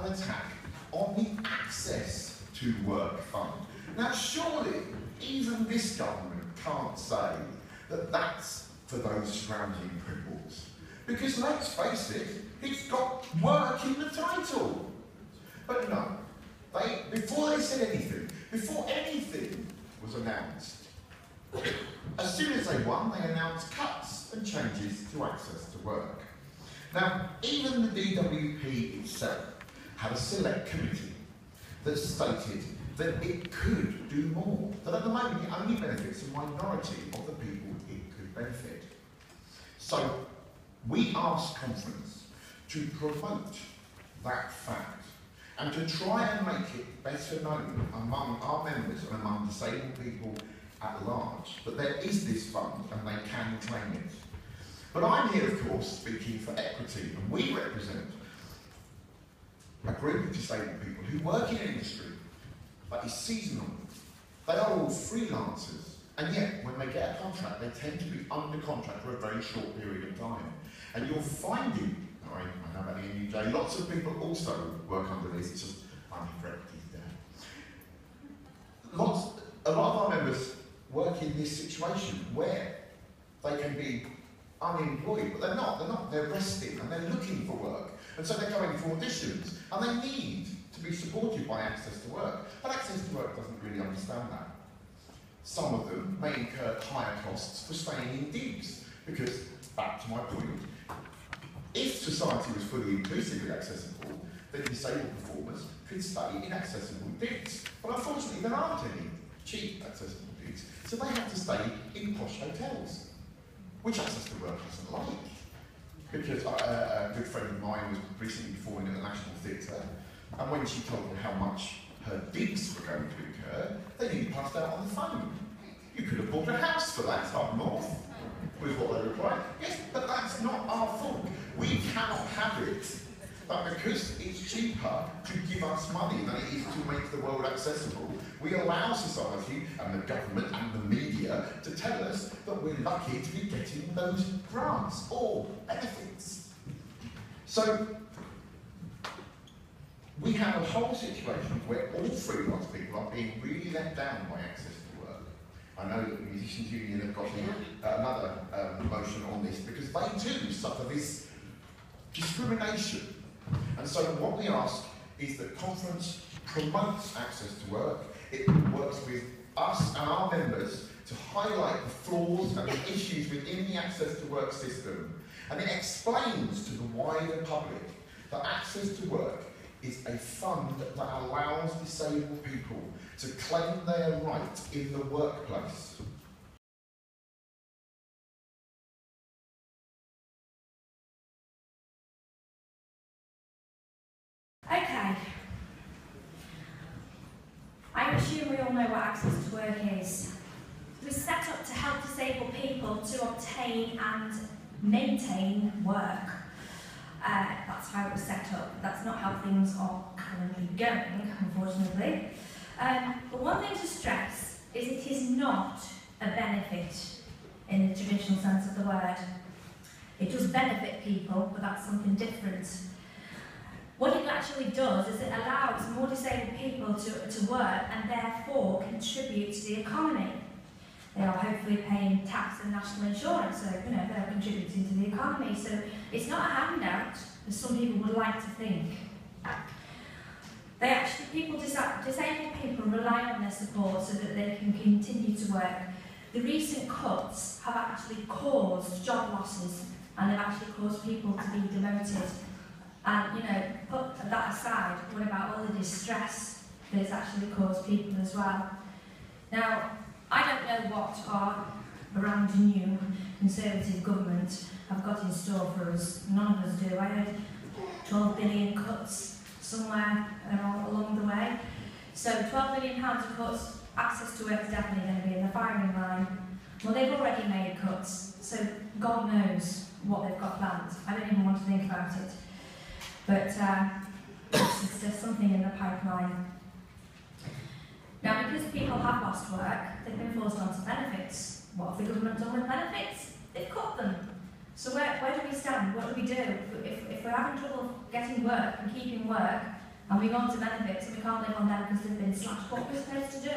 an attack on the Access to Work Fund. Now surely, even this government can't say that that's for those scrounging cripples. Because let's face it, it's got work in the title. But no, before they said anything, before anything was announced, as soon as they won, they announced cuts and changes to access to work. Now, even the DWP itself had a select committee that stated that it could do more, that at the moment it only benefits a minority of the people it could benefit. So, we asked conference to promote that fact and to try and make it better known among our members and among disabled people at large that there is this fund and they can claim it. But I'm here, of course, speaking for equity, and we represent a group of disabled people who work in an industry that is seasonal. They are all freelancers, and yet when they get a contract, they tend to be under contract for a very short period of time. And you're finding, I know about the NUJ, lots of people also work under this, it's just I'm for equity there. A lot of our members work in this situation where they can be unemployed, but they're resting and they're looking for work. And so they're going for auditions and they need to be supported by Access to Work. But Access to Work doesn't really understand that. Some of them may incur higher costs for staying in digs because, back to my point, if society was fully inclusively accessible, then disabled performers could stay in accessible digs. But unfortunately there aren't any cheap accessible digs, so they have to stay in posh hotels, which Access to Work doesn't like. Because a good friend of mine was recently performing at the National Theatre, and when she told them how much her digs were going to incur, they nearly passed out on the phone. You could have bought a house for that up north, with what they require. Yes, but that's not our fault. We cannot have it. But because it's cheaper to give us money than it is to make the world accessible, we allow society and the government and the media to tell us that we're lucky to be getting those grants or benefits. So we have a whole situation where all freelance people are being really let down by Access to Work. I know that the Musicians Union have got another motion on this because they too suffer this discrimination. And so what we ask is that conference promotes Access to Work. It works with us and our members to highlight the flaws and the issues within the Access to Work system. And it explains to the wider public that Access to Work is a fund that allows disabled people to claim their right in the workplace. Okay. I assume we all know what Access to Work is. It was set up to help disabled people to obtain and maintain work. That's how it was set up. That's not how things are currently going, unfortunately. But one thing to stress is it is not a benefit in the traditional sense of the word. It does benefit people, but that's something different. What it actually does is it allows more disabled people to work and therefore contribute to the economy. They are hopefully paying tax and national insurance, so they're contributing to the economy. So it's not a handout, as some people would like to think. Disabled people rely on their support so that they can continue to work. The recent cuts have actually caused job losses, and they've actually caused people to be demoted. And put that aside, what about all the distress that it's actually caused people as well? Now, I don't know what our brand new Conservative government have got in store for us. None of us do. I heard 12 billion cuts somewhere along the way. So £12 billion of cuts, Access to Work is definitely going to be in the firing line. Well, they've already made cuts, so God knows what they've got planned. I don't even want to think about it. But there's something in the pipeline. Now, because people have lost work, they've been forced onto benefits. What have the government done with benefits? They've cut them. So where do we stand? What do we do? If we're having trouble getting work and keeping work, and we go on to benefits and we can't live on them because they've been slashed. What we're supposed to do?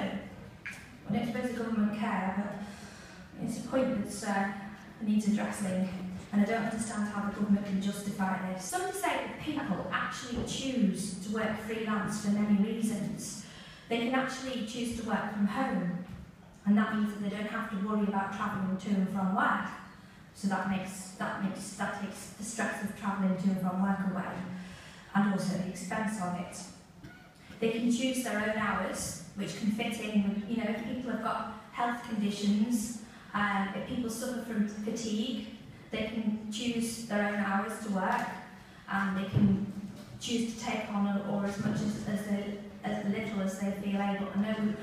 I don't suppose the government care, but it's a point that needs addressing, and I don't understand how the government can justify this. Some say that people actually choose to work freelance for many reasons. They can actually choose to work from home, and that means that they don't have to worry about travelling to and from work. So that takes the stress of travelling to and from work away, and also the expense of it. They can choose their own hours, which can fit in with, you know, if people have got health conditions, if people suffer from fatigue, they can choose their own hours to work, and they can choose to take on or as much as little as they feel able. I know,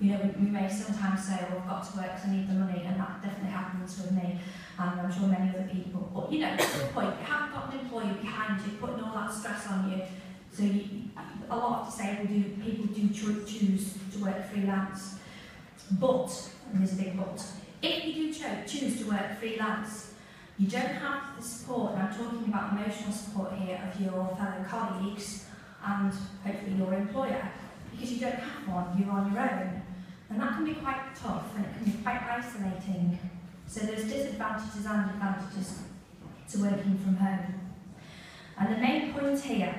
you know, we may sometimes say, well, I've got to work because I need the money, and that definitely happens with me, and I'm sure many other people. But, you know, at some point, you haven't got an employer behind you putting all that stress on you. So a lot of disabled people do choose to work freelance. But, and there's a big but, if you do choose to work freelance, you don't have the support, and I'm talking about emotional support here, of your fellow colleagues and hopefully your employer, because you don't have one, you're on your own. And that can be quite tough, and it can be quite isolating. So there's disadvantages and advantages to working from home. And the main point here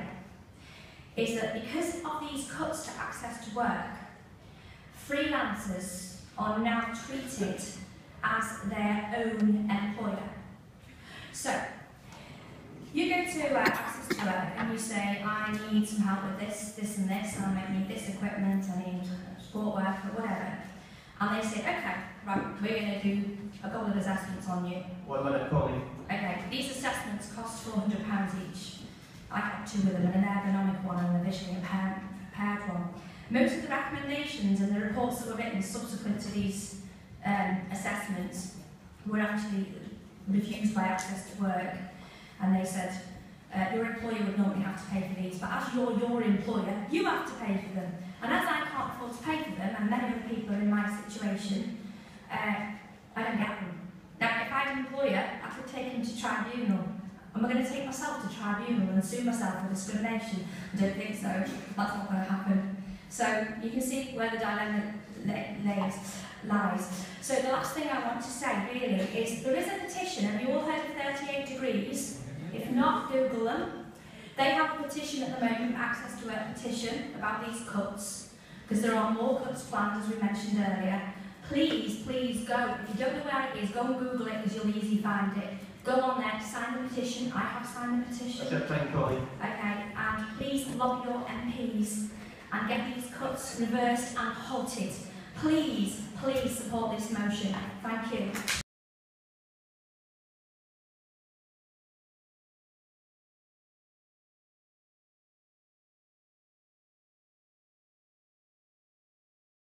is that because of these cuts to access to work, freelancers are now treated as their own employer. So, you go to access to work and you say, I need some help with this, this and this, and I might need this equipment, I need support work or whatever. And they say, okay, right, we're going to do a couple of assessments on you. 1 minute, Colin. Okay, these assessments cost £400 each. I had 2 of them, an ergonomic one and a visually impaired one. Most of the recommendations and the reports that were written subsequent to these assessments were actually refused by Access to Work, and they said, your employer would normally have to pay for these, but as you're your employer, you have to pay for them. And as I can't afford to pay for them, and many other people are in my situation, I don't get them. Now, if I had an employer, I could take him to tribunal. Am I going to take myself to tribunal and sue myself for discrimination? I don't think so. That's not going to happen. So you can see where the dilemma lies. So the last thing I want to say really is there is a petition, and you all heard of 38 Degrees. If not, Google them. They have a petition at the moment, Access to Work petition, about these cuts, because there are more cuts planned, as we mentioned earlier. Please, please go. If you don't know where it is, go and Google it, because you'll easily find it. Go on there, sign the petition. I have signed the petition. That's it, Colin. Okay, and please lobby your MPs and get these cuts reversed and halted. Please, please support this motion. Thank you.